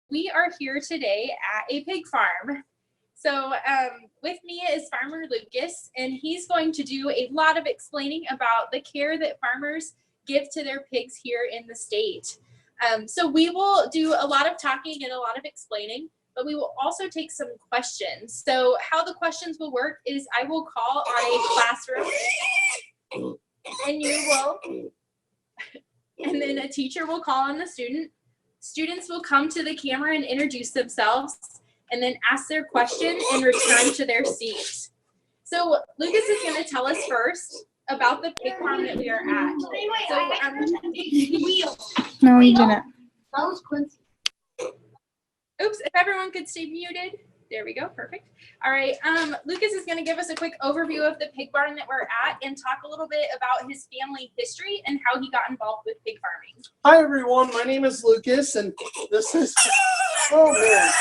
we are here today at a pig farm. So with me is Farmer Lukas, and he's going to do a lot of explaining about the care that farmers give to their pigs here in the state. So we will do a lot of talking and a lot of explaining, but we will also take some questions. So how the questions will work is I will call on a classroom, and you will, and then a teacher will call on the student. Students will come to the camera and introduce themselves and then ask their question and return to their seat. So Lukas is going to tell us first about the pig farm that we are at. So, no, he didn't. That was Quincy. Oops, if everyone could stay muted. There we go, perfect. All right, Lukas is going to give us a quick overview of the pig barn that we're at and talk a little bit about his family history and how he got involved with pig farming. Hi everyone, my name is Lukas, and this is, oh man,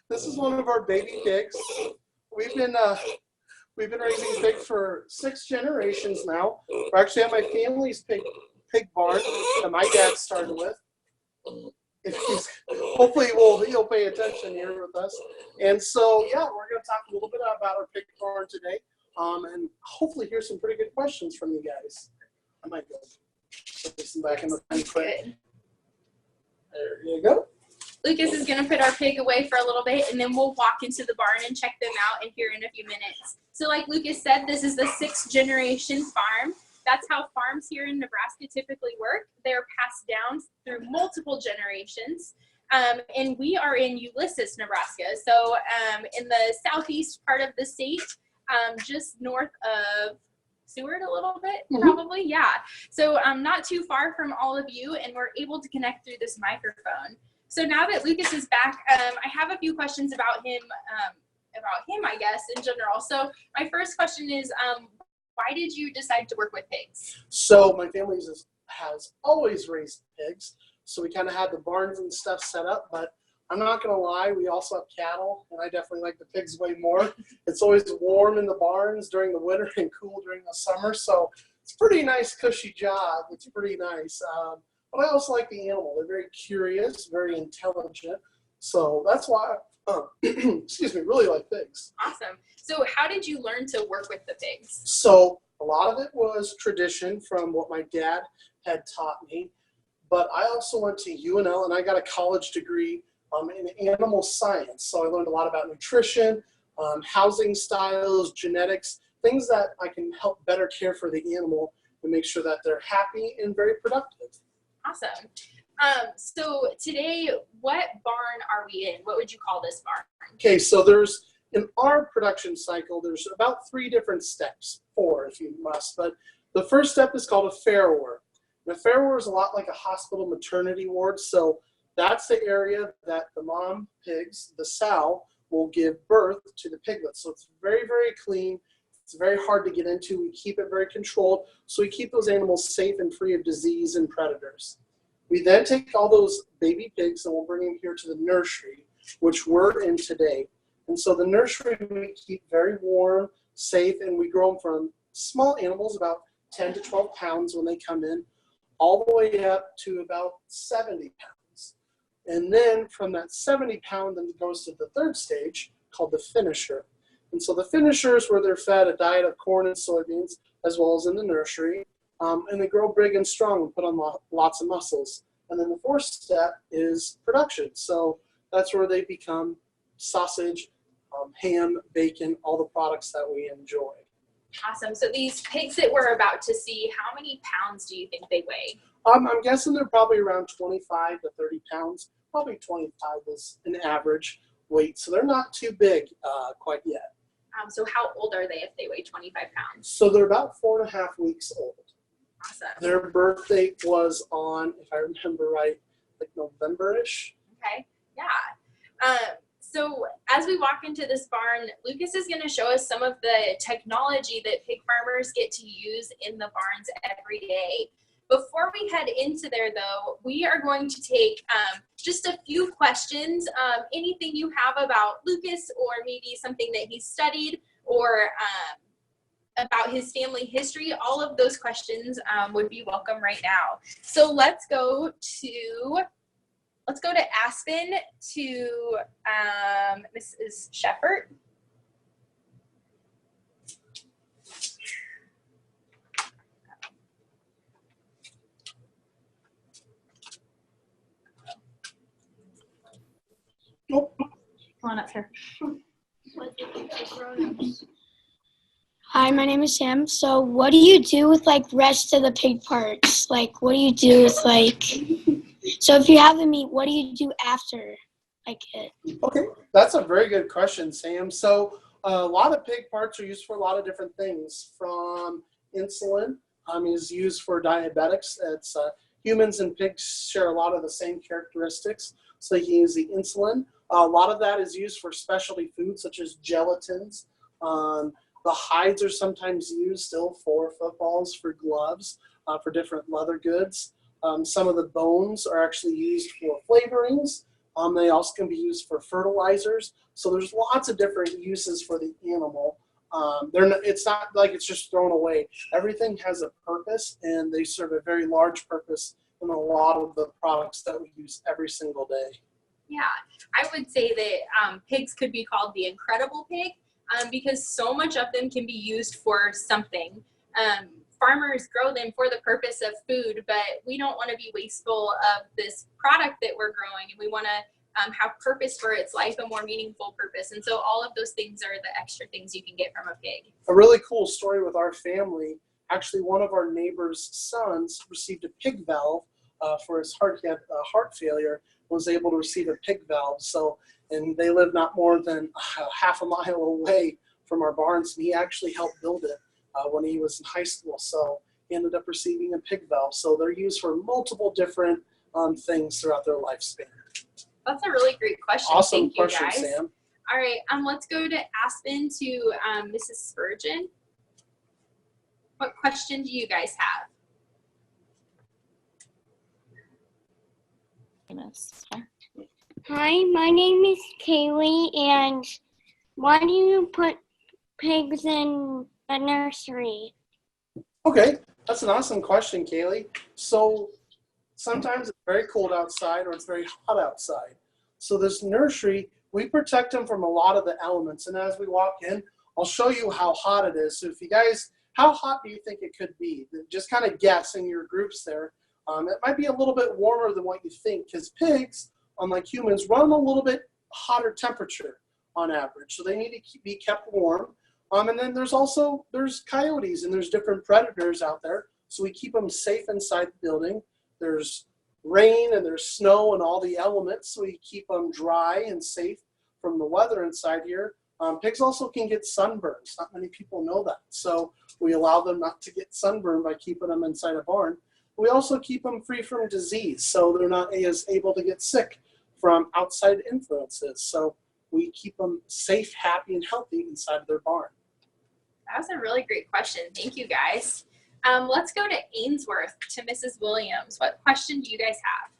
this is one of our baby pigs. We've been raising pigs for 6 generations now. We're actually at my family's pig barn that my dad started with. Hopefully he'll pay attention here with us. And so yeah, we're going to talk a little bit about our pig barn today, and hopefully hear some pretty good questions from you guys. I might go put this back in the pen quick. There you go. Lukas is going to put our pig away for a little bit, and then we'll walk into the barn and check them out and here in a few minutes. So like Lukas said, this is the 6th generation farm. That's how farms here in Nebraska typically work. They're passed down through multiple generations. And we are in Ulysses, Nebraska. So in the southeast part of the state, just north of Seward a little bit, probably, yeah. So not too far from all of you, and we're able to connect through this microphone. So now that Lukas is back, I have a few questions about him, I guess, in general. So my first question is, why did you decide to work with pigs? So my family has always raised pigs, so we kind of had the barns and stuff set up, but I'm not going to lie, we also have cattle, and I definitely like the pigs way more. It's always warm in the barns during the winter and cool during the summer, so it's a pretty nice, cushy job. It's pretty nice. But I also like the animal. They're very curious, very intelligent, so that's why excuse me, really like pigs. Awesome. So how did you learn to work with the pigs? So a lot of it was tradition from what my dad had taught me, but I also went to UNL and I got a college degree in animal science. So I learned a lot about nutrition, housing styles, genetics, things that I can help better care for the animal and make sure that they're happy and very productive. Awesome. So today, what barn are we in? What would you call this barn? Okay, so in our production cycle, there's about 3 different steps, 4 if you must, but the first step is called a farrower. And a farrower is a lot like a hospital maternity ward, so that's the area that the mom pigs, the sow, will give birth to the piglets. So it's very, very clean. It's very hard to get into. We keep it very controlled, so we keep those animals safe and free of disease and predators. We then take all those baby pigs and we'll bring them here to the nursery, which we're in today. And so the nursery we keep very warm, safe, and we grow them from small animals, about 10 to 12 pounds when they come in, all the way up to about 70 pounds. And then from that 70 pound, then it goes to the 3rd stage called the finisher. And so the finisher is where they're fed a diet of corn and soybeans, as well as in the nursery. And they grow big and strong and put on lots of muscles. And then the 4th step is production. So that's where they become sausage, ham, bacon, all the products that we enjoy. Awesome. So these pigs that we're about to see, how many pounds do you think they weigh? I'm guessing they're probably around 25 to 30 pounds. Probably 25 is an average weight. So they're not too big quite yet. So how old are they if they weigh 25 pounds? So they're about 4.5 weeks old. Awesome. Their birth date was on, if I remember right, like November-ish. Okay, yeah. So as we walk into this barn, Lukas is going to show us some of the technology that pig farmers get to use in the barns every day. Before we head into there, though, we are going to take just a few questions. Anything you have about Lukas, or maybe something that he studied, or about his family history, all of those questions would be welcome right now. So let's go to Aspen to Mrs. Shepard. Nope. Come on up here. Hi, my name is Sam. So what do you do with like rest of the pig parts? Like what do you do with like, so if you have the meat, what do you do after like it? Okay, that's a very good question, Sam. So a lot of pig parts are used for a lot of different things. From insulin is used for diabetics. It's humans and pigs share a lot of the same characteristics, so they can use the insulin. A lot of that is used for specialty foods such as gelatins. The hides are sometimes used still for footballs, for gloves, for different leather goods. Some of the bones are actually used for flavorings. They also can be used for fertilizers. So there's lots of different uses for the animal. It's not like it's just thrown away. Everything has a purpose, and they serve a very large purpose in a lot of the products that we use every single day. Yeah, I would say that pigs could be called the incredible pig because so much of them can be used for something. Farmers grow them for the purpose of food, but we don't want to be wasteful of this product that we're growing, and we want to have purpose for its life, a more meaningful purpose. And so all of those things are the extra things you can get from a pig. A really cool story with our family. Actually, one of our neighbor's sons received a pig valve for his heart. He had heart failure, was able to receive a pig valve. So, and they live not more than half a mile away from our barns, and he actually helped build it when he was in high school. So he ended up receiving a pig valve. So they're used for multiple different things throughout their lifespan. That's a really great question. Awesome Thank you, question, guys. Sam. All right, let's go to Aspen to Mrs. Spurgeon. What question do you guys have? Hi, my name is Kaylee, and why do you put pigs in a nursery? Okay, that's an awesome question, Kaylee. So sometimes it's very cold outside or it's very hot outside. So this nursery, we protect them from a lot of the elements. And as we walk in, I'll show you how hot it is. So if you guys, how hot do you think it could be? Just kind of guess in your groups there. It might be a little bit warmer than what you think, because pigs, unlike humans, run a little bit hotter temperature on average. So they need to be kept warm. And then there's coyotes and there's different predators out there. So we keep them safe inside the building. There's rain and there's snow and all the elements. So we keep them dry and safe from the weather inside here. Pigs also can get sunburns. Not many people know that. So we allow them not to get sunburned by keeping them inside a barn. We also keep them free from disease, so they're not as able to get sick from outside influences. So we keep them safe, happy, and healthy inside of their barn. That was a really great question. Thank you, guys. Let's go to Ainsworth, to Mrs. Williams. What question do you guys have?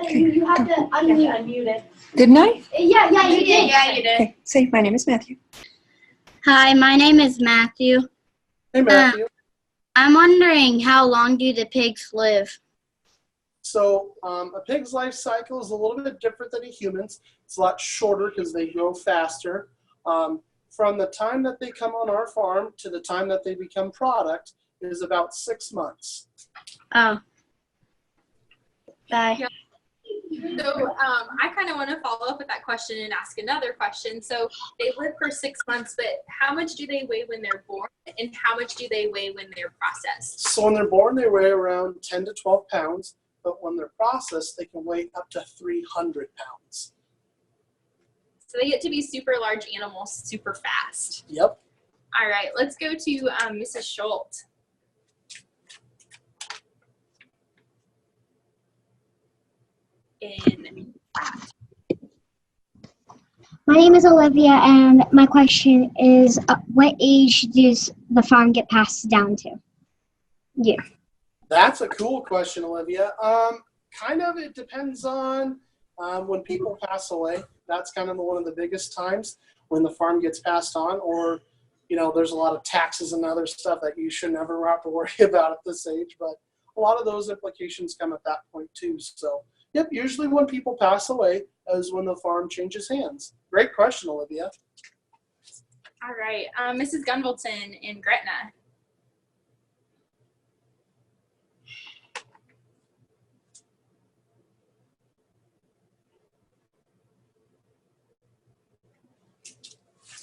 You have to unmute it. Didn't I? Yeah, you did. Yeah, you did. Okay, say, my name is Matthew. Hi, my name is Matthew. Hey, Matthew. I'm wondering, how long do the pigs live? So a pig's life cycle is a little bit different than a human's. It's a lot shorter because they grow faster. From the time that they come on our farm to the time that they become product is about 6 months. Oh. Bye. Yeah. So I kind of want to follow up with that question and ask another question. So they live for 6 months, but how much do they weigh when they're born, and how much do they weigh when they're processed? So when they're born, they weigh around 10 to 12 pounds, but when they're processed, they can weigh up to 300 pounds. So they get to be super large animals super fast. Yep. All right, let's go to Mrs. Schultz. My name is Olivia, and my question is, what age does the farm get passed down to? Yeah. That's a cool question, Olivia. Kind of, it depends on when people pass away. That's kind of one of the biggest times when the farm gets passed on, or there's a lot of taxes and other stuff that you should never have to worry about at this age. But a lot of those implications come at that point too. So, yep, usually when people pass away is when the farm changes hands. Great question, Olivia. All right, Mrs. Gunvalton in Gretna.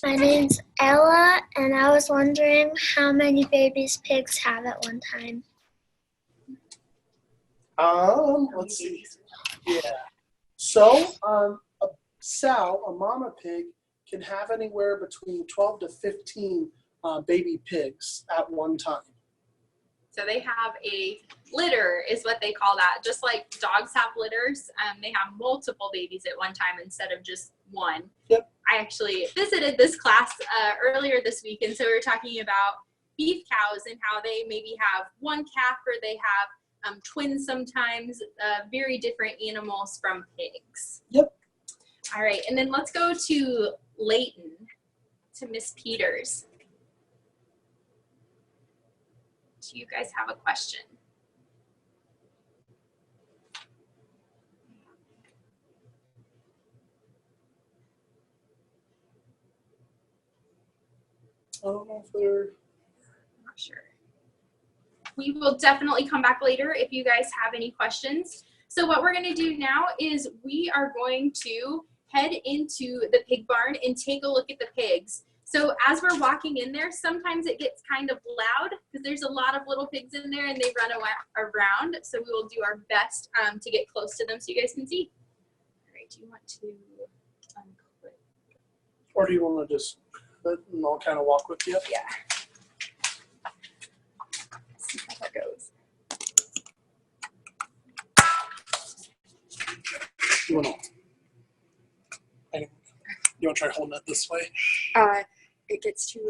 My name's Ella, and I was wondering how many babies pigs have at one time. Let's see. Yeah. So, a sow, a mama pig, can have anywhere between 12 to 15 baby pigs at one time. So they have a litter is what they call that. Just like dogs have litters, they have multiple babies at one time instead of just one. Yep. I actually visited this class earlier this week, and so we were talking about beef cows and how they maybe have one calf or they have twins sometimes, very different animals from pigs. Yep. All right, and then let's go to Layton, to Miss Peters. Do you guys have a question? I don't know if they're. I'm not sure. We will definitely come back later if you guys have any questions. So what we're going to do now is we are going to head into the pig barn and take a look at the pigs. So as we're walking in there, sometimes it gets kind of loud because there's a lot of little pigs in there and they run around. So we will do our best to get close to them so you guys can see. All right, do you want to unclip? Or do you want to just let them all kind of walk with you? Yeah. Let's see how that goes. You want to try holding it this way? It gets too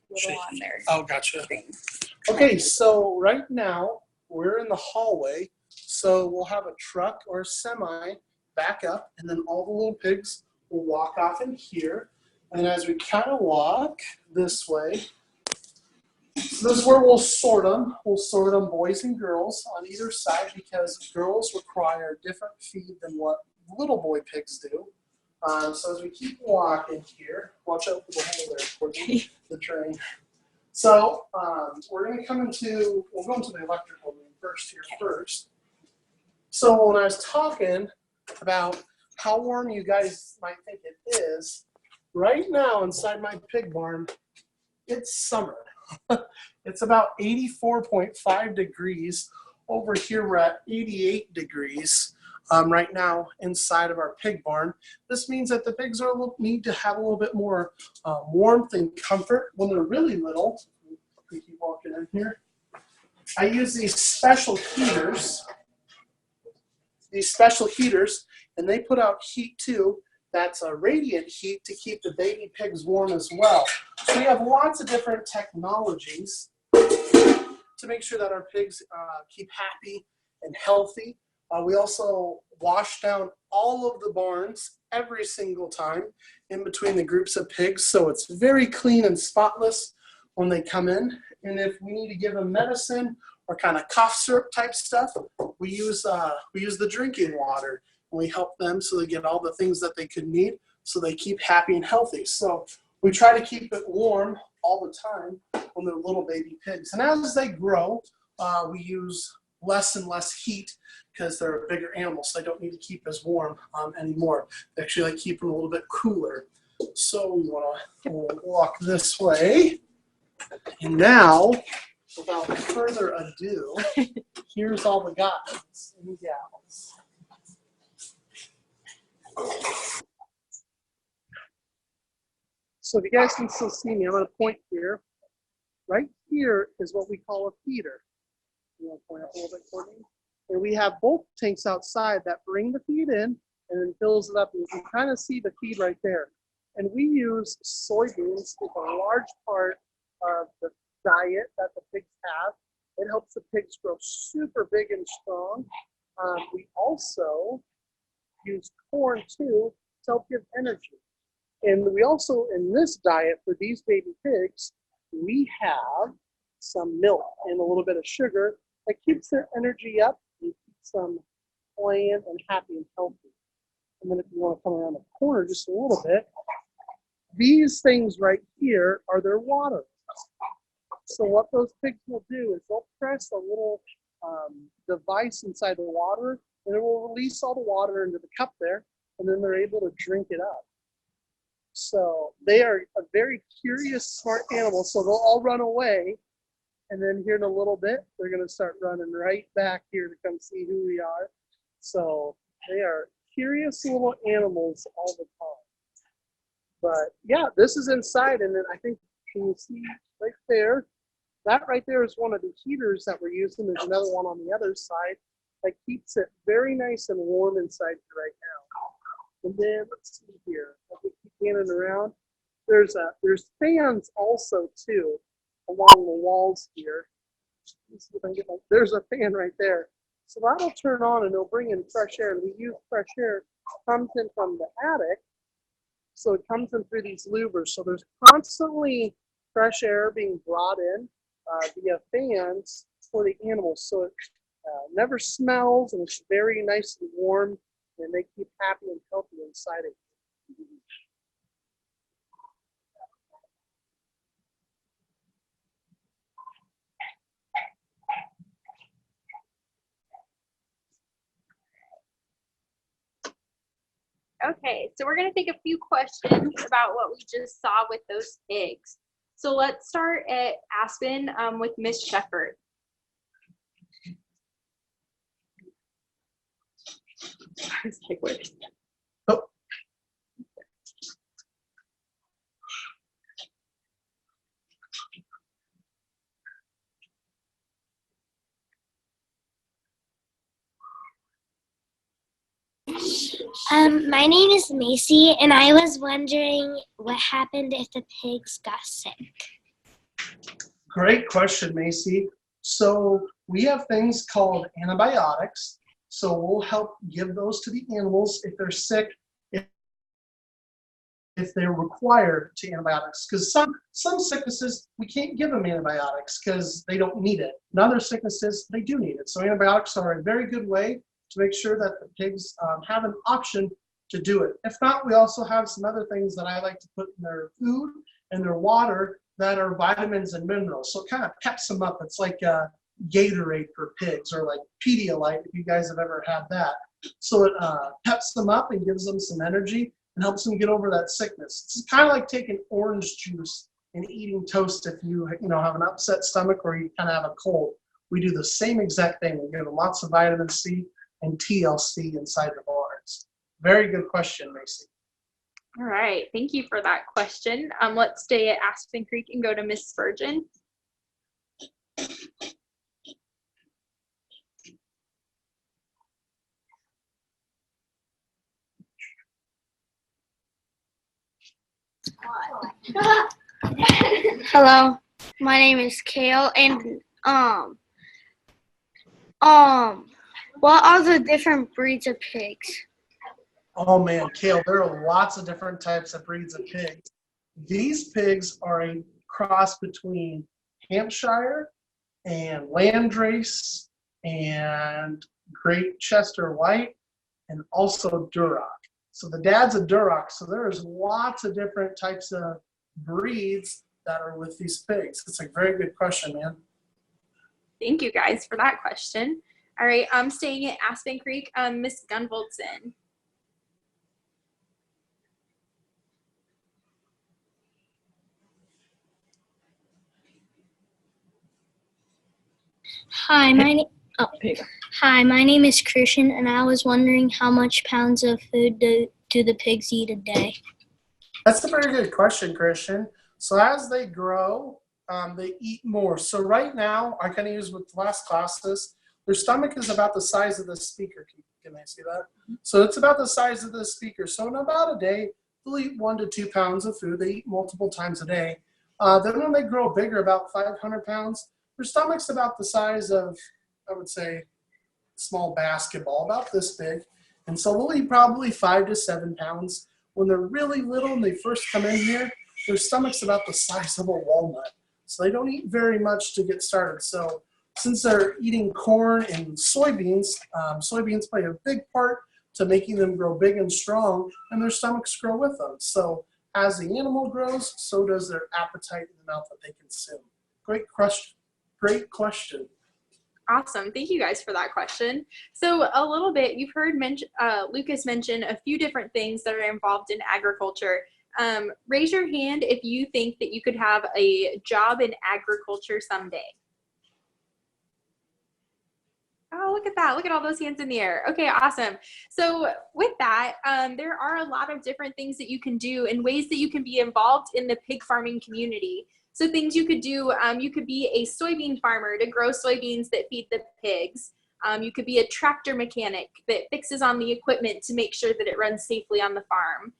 little on there. Oh, gotcha. Thing. Okay, so right now we're in the hallway. So we'll have a truck or a semi back up, and then all the little pigs will walk off in here. And as we kind of walk this way, this is where we'll sort them. We'll sort them boys and girls on either side because girls require different feed than what little boy pigs do. So as we keep walking here, watch out for the hole there for the train. So we're going to we'll go into the electrical room first. So when I was talking about how warm you guys might think it is, right now inside my pig barn, it's summer. It's about 84.5 degrees. Over here we're at 88 degrees right now inside of our pig barn. This means that the pigs need to have a little bit more warmth and comfort when they're really little. We keep walking in here. I use these special heaters. And they put out heat too. That's a radiant heat to keep the baby pigs warm as well. So we have lots of different technologies to make sure that our pigs keep happy and healthy. We also wash down all of the barns every single time in between the groups of pigs, so it's very clean and spotless when they come in. And if we need to give them medicine or kind of cough syrup type stuff, we use the drinking water. We help them so they get all the things that they could need so they keep happy and healthy. So we try to keep it warm all the time when they're little baby pigs. And as they grow, we use less and less heat because they're a bigger animal, so they don't need to keep as warm anymore. They actually like keep them a little bit cooler. So we want to walk this way. And now, without further ado, here's all the guys and gals. So if you guys can still see me, I'm going to point here. Right here is what we call a feeder. You want to point up a little bit for me? And we have both tanks outside that bring the feed in and then fills it up. And you can kind of see the feed right there. And we use soybeans as a large part of the diet that the pigs have. It helps the pigs grow super big and strong. We also use corn too to help give energy. And we also, in this diet for these baby pigs, we have some milk and a little bit of sugar that keeps their energy up and keeps them playing and happy and healthy. And then if you want to come around the corner just a little bit, these things right here are their water. So what those pigs will do is they'll press a little device inside the water, and it will release all the water into the cup there, and then they're able to drink it up. So they are a very curious, smart animal, so they'll all run away, and then here in a little bit, they're going to start running right back here to come see who we are. So they are curious little animals all the time. But yeah, this is inside, and then I think, can you see right there? That right there is one of the heaters that we're using. There's another one on the other side that keeps it very nice and warm inside here right now. And then let's see here. As we keep panning around, there's fans also too along the walls here. Let's see if I can get there's a fan right there. So that'll turn on and it'll bring in fresh air. And we use fresh air, comes in from the attic. So it comes in through these louvers. So there's constantly fresh air being brought in via fans for the animals. So it never smells, and it's very nice and warm, and they keep happy and healthy inside it. Okay, so we're going to take a few questions about what we just saw with those pigs. So let's start at Aspen with Miss Shepherd. Oh. My name is Macy, and I was wondering what happened if the pigs got sick. Great question, Macy. So we have things called antibiotics. So we'll help give those to the animals if they're sick, if they're required to antibiotics. Because some sicknesses, we can't give them antibiotics because they don't need it. And other sicknesses, they do need it. So antibiotics are a very good way to make sure that the pigs have an option to do it. If not, we also have some other things that I like to put in their food and their water that are vitamins and minerals. So it kind of peps them up. It's like a Gatorade for pigs, or like Pedialyte if you guys have ever had that. So it peps them up and gives them some energy and helps them get over that sickness. It's kind of like taking orange juice and eating toast if you have an upset stomach or you kind of have a cold. We do the same exact thing. We give them lots of vitamin C and TLC inside the barns. Very good question, Macy. All right, thank you for that question. Let's stay at Aspen Creek and go to Miss Spurgeon. Hello, my name is Kale, and what are the different breeds of pigs? Oh man, Kale, there are lots of different types of breeds of pigs. These pigs are a cross between Hampshire and Landrace and Great Chester White and also Duroc. So the dad's a Duroc, so there's lots of different types of breeds that are with these pigs. It's a very good question, man. Thank you guys for that question. All right, I'm staying at Aspen Creek. Miss Gunvoldson. Hi, my name is Christian, and I was wondering how much pounds of food do the pigs eat a day? That's a very good question, Christian. So as they grow, they eat more. So right now, I kind of use with the last classes, their stomach is about the size of the speaker. Can I see that? So it's about the size of the speaker. So in about a day, they'll eat 1 to 2 pounds of food. They eat multiple times a day. Then when they grow bigger, about 500 pounds, their stomach's about the size of, I would say, small basketball, about this big. And so they'll eat probably 5 to 7 pounds. When they're really little and they first come in here, their stomach's about the size of a walnut. So they don't eat very much to get started. So since they're eating corn and soybeans, soybeans play a big part to making them grow big and strong, and their stomachs grow with them. So as the animal grows, so does their appetite in the mouth that they consume. Great question. Great question. Awesome. Thank you guys for that question. So a little bit, you've heard Lucas mention a few different things that are involved in agriculture. Raise your hand if you think that you could have a job in agriculture someday. Oh, look at that. Look at all those hands in the air. Okay, awesome. So with that, there are a lot of different things that you can do and ways that you can be involved in the pig farming community. So things you could do, you could be a soybean farmer to grow soybeans that feed the pigs. You could be a tractor mechanic that fixes on the equipment to make sure that it runs safely on the farm.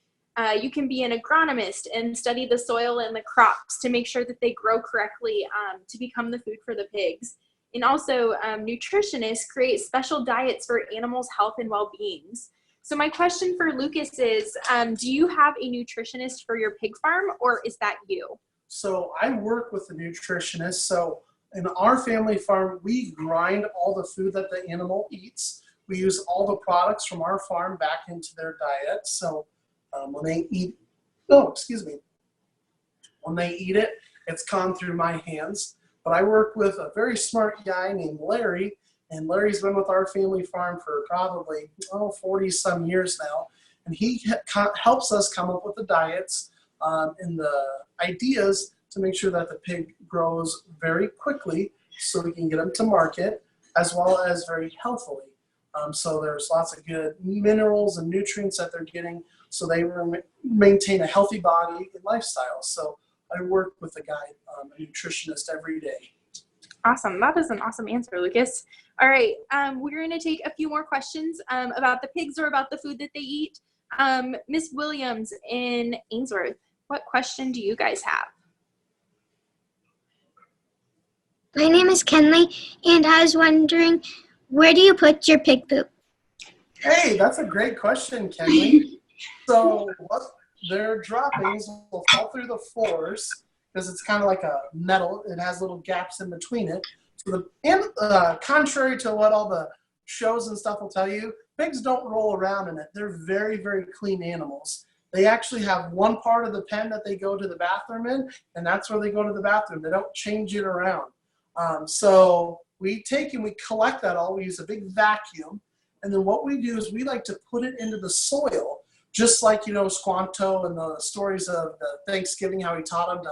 You can be an agronomist and study the soil and the crops to make sure that they grow correctly to become the food for the pigs. And also nutritionists create special diets for animals' health and well-beings. So my question for Lucas is, do you have a nutritionist for your pig farm, or is that you? So I work with a nutritionist. So in our family farm, we grind all the food that the animal eats. We use all the products from our farm back into their diet. So when they eat, when they eat it, it's gone through my hands. But I work with a very smart guy named Larry, and Larry's been with our family farm for probably 40 some years now. And he helps us come up with the diets and the ideas to make sure that the pig grows very quickly so we can get them to market, as well as very healthily. So there's lots of good minerals and nutrients that they're getting so they maintain a healthy body and lifestyle. So I work with a guy, a nutritionist every day. Awesome. That is an awesome answer, Lucas. All right. We're going to take a few more questions about the pigs or about the food that they eat. Miss Williams in Ainsworth, what question do you guys have? My name is Kenley, and I was wondering, where do you put your pig poop? Hey, that's a great question, Kenley. So their droppings will fall through the floors because it's kind of like a metal. It has little gaps in between it. So contrary to what all the shows and stuff will tell you, pigs don't roll around in it. They're very, very clean animals. They actually have one part of the pen that they go to the bathroom in, and that's where they go to the bathroom. They don't change it around. So we take and we collect that all. We use a big vacuum, and then what we do is we like to put it into the soil, just like, Squanto and the stories of the Thanksgiving, how he taught them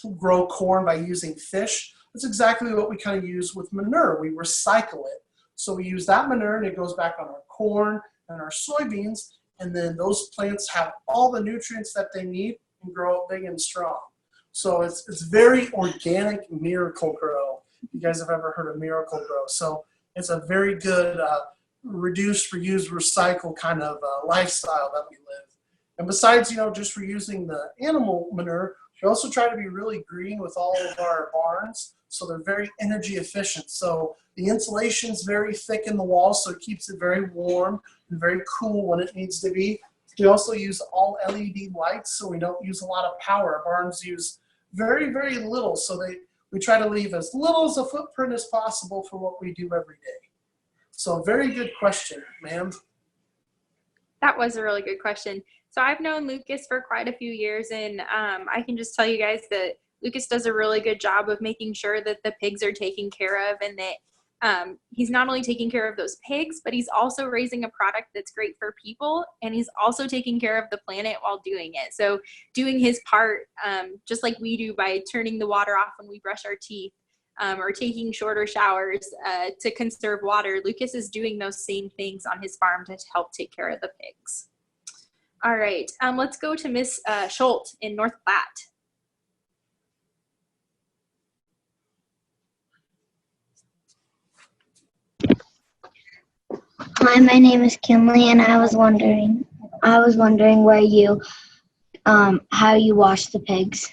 to grow corn by using fish. That's exactly what we kind of use with manure. We recycle it. So we use that manure, and it goes back on our corn and our soybeans, and then those plants have all the nutrients that they need and grow up big and strong. So it's very organic Miracle Grow. If you guys have ever heard of Miracle Grow. So it's a very good reduce, reuse, recycle kind of lifestyle that we live. And besides, just reusing the animal manure, we also try to be really green with all of our barns. So they're very energy efficient. So the insulation is very thick in the walls, so it keeps it very warm and very cool when it needs to be. We also use all LED lights, so we don't use a lot of power. Our barns use very, very little, so we try to leave as little as a footprint as possible for what we do every day. So very good question, ma'am. That was a really good question. So I've known Lucas for quite a few years, and I can just tell you guys that Lucas does a really good job of making sure that the pigs are taken care of, and that he's not only taking care of those pigs, but he's also raising a product that's great for people, and he's also taking care of the planet while doing it. So doing his part, just like we do by turning the water off when we brush our teeth, or taking shorter showers to conserve water, Lucas is doing those same things on his farm to help take care of the pigs. All right, let's go to Miss Schultz in North Platte. Hi, my name is Kinley, and I was wondering where you, how you wash the pigs.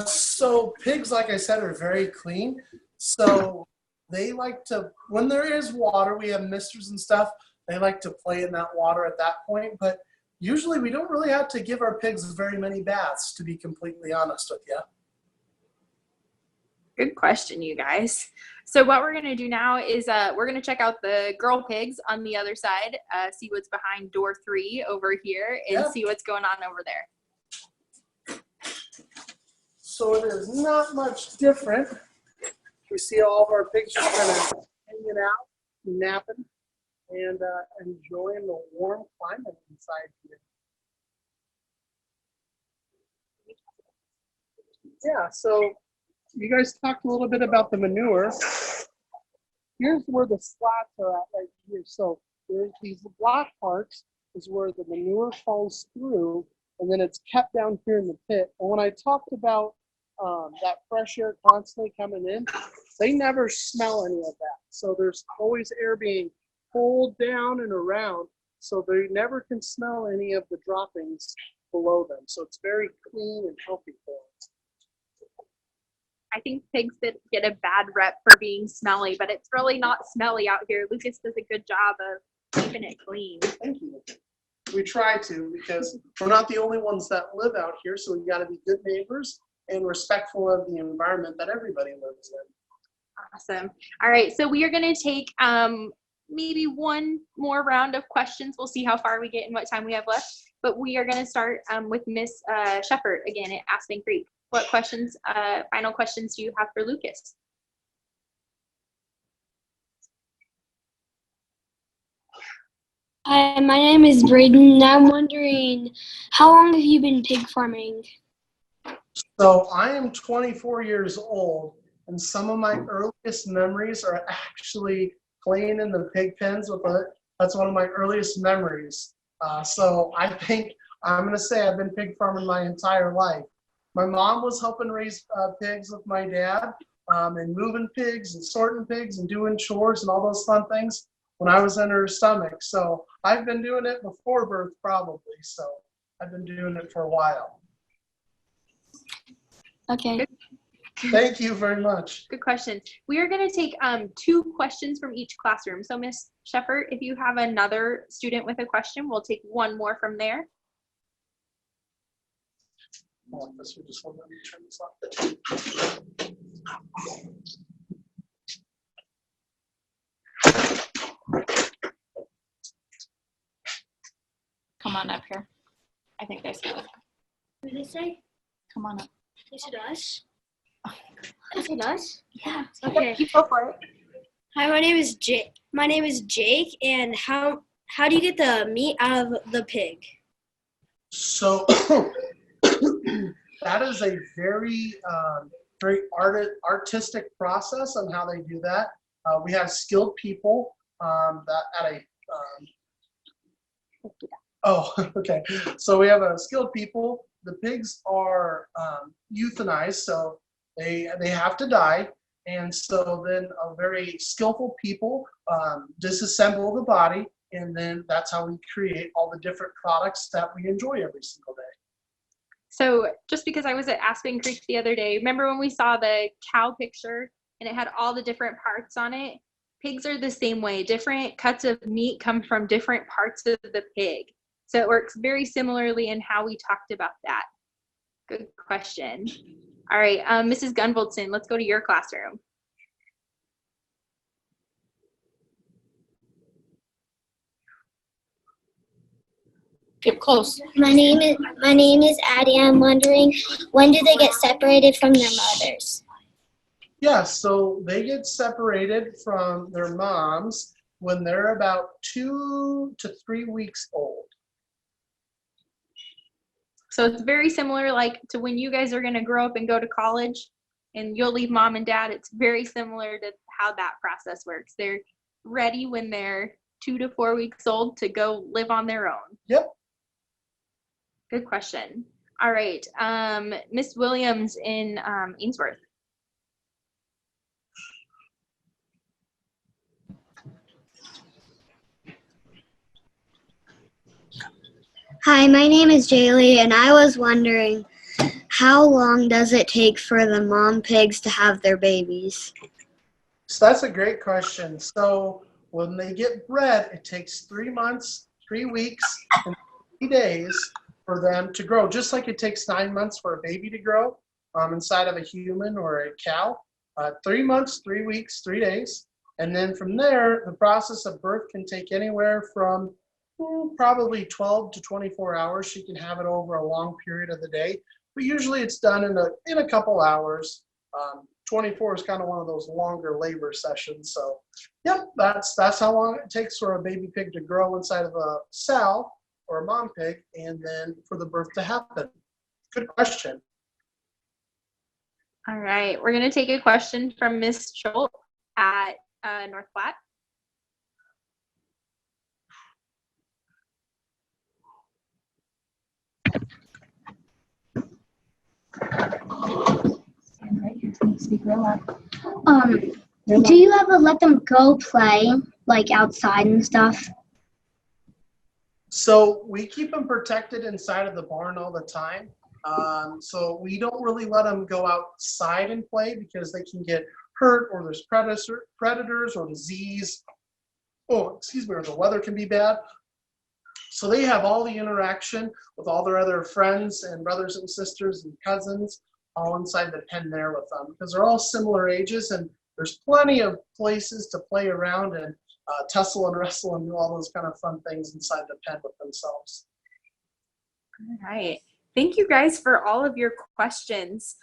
So pigs, like I said, are very clean. So they like to, when there is water, we have misters and stuff. They like to play in that water at that point, but usually we don't really have to give our pigs very many baths, to be completely honest with you. Good question, you guys. So what we're going to do now is we're going to check out the girl pigs on the other side, see what's behind door 3 over here, and see what's going on over there. So it is not much different. We see all of our pigs just kind of hanging out, napping, and enjoying the warm climate inside here. Yeah, so you guys talked a little bit about the manure. Here's where the slats are at right here. So there's these black parts is where the manure falls through, and then it's kept down here in the pit. And when I talked about that fresh air constantly coming in, they never smell any of that. So there's always air being pulled down and around, so they never can smell any of the droppings below them. So it's very clean and healthy for them. I think pigs that get a bad rep for being smelly, but it's really not smelly out here. Lucas does a good job of keeping it clean. Thank you. We try to, because we're not the only ones that live out here, so we got to be good neighbors and respectful of the environment that everybody lives in. Awesome. All right, so we are going to take maybe one more round of questions. We'll see how far we get and what time we have left. But we are going to start with Miss Shepard again at Aspen Creek. What questions, final questions do you have for Lucas? Hi, my name is Braden, and I'm wondering, how long have you been pig farming? So I am 24 years old, and some of my earliest memories are actually playing in the pig pens with it. That's one of my earliest memories. So I think I'm going to say I've been pig farming my entire life. My mom was helping raise pigs with my dad, and moving pigs and sorting pigs and doing chores and all those fun things when I was in her stomach. So I've been doing it before birth probably. So I've been doing it for a while. Okay. Thank you very much. Good question. We are going to take 2 questions from each classroom. So Miss Shepard, if you have another student with a question, we'll take one more from there. This would just let me turn this off. Come on up here. I think they said it. What did they say? Come on up. They said us? They said us? Yeah. Okay. You go for it. Hi, my name is Jake. And how do you get the meat out of the pig? So that is a very artistic process on how they do that. We have skilled people that at a okay. So we have skilled people. The pigs are euthanized, so they have to die. And so then a very skillful people disassemble the body, and then that's how we create all the different products that we enjoy every single day. So just because I was at Aspen Creek the other day, remember when we saw the cow picture and it had all the different parts on it? Pigs are the same way. Different cuts of meat come from different parts of the pig. So it works very similarly in how we talked about that. Good question. All right, Mrs. Gunvoldson, let's go to your classroom. Get close. My name is Addie. I'm wondering, when do they get separated from their mothers? Yeah, so they get separated from their moms when they're about 2 to 3 weeks old. So it's very similar like to when you guys are going to grow up and go to college and you'll leave mom and dad. It's very similar to how that process works. They're ready when they're 2 to 4 weeks old to go live on their own. Yep. Good question. All right, Miss Williams in Ainsworth. Hi, my name is Jaylee, and I was wondering, how long does it take for the mom pigs to have their babies? So that's a great question. So When they get bred, it takes 3 months, 3 weeks, and 3 days for them to grow, just like it takes 9 months for a baby to grow inside of a human or a cow. 3 months, 3 weeks, 3 days. And then from there, the process of birth can take anywhere from probably 12 to 24 hours. She can have it over a long period of the day, but usually it's done in a couple hours. 24 is kind of one of those longer labor sessions. So, yep, that's how long it takes for a baby pig to grow inside of a sow or a mom pig, and then for the birth to happen. Good question. All right, we're going to take a question from Miss Schultz at North Platte. Do you ever let them go play, like outside and stuff? So we keep them protected inside of the barn all the time. So we don't really let them go outside and play because they can get hurt, or there's predators or disease. Or the weather can be bad. So they have all the interaction with all their other friends and brothers and sisters and cousins all inside the pen there with them, because they're all similar ages, and there's plenty of places to play around and tussle and wrestle and do all those kind of fun things inside the pen with themselves. All right. Thank you guys for all of your questions.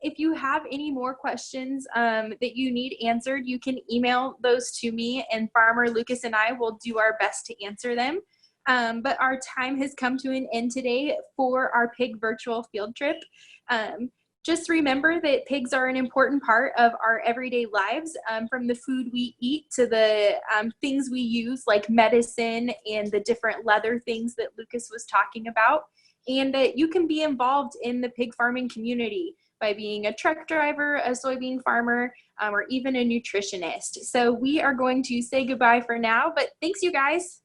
If you have any more questions that you need answered, you can email those to me, and Farmer Lukas and I will do our best to answer them. But our time has come to an end today for our pig virtual field trip. Just remember that pigs are an important part of our everyday lives, from the food we eat to the things we use like medicine and the different leather things that Lukas was talking about. And that you can be involved in the pig farming community by being a truck driver, a soybean farmer, or even a nutritionist. So we are going to say goodbye for now, but thanks you guys.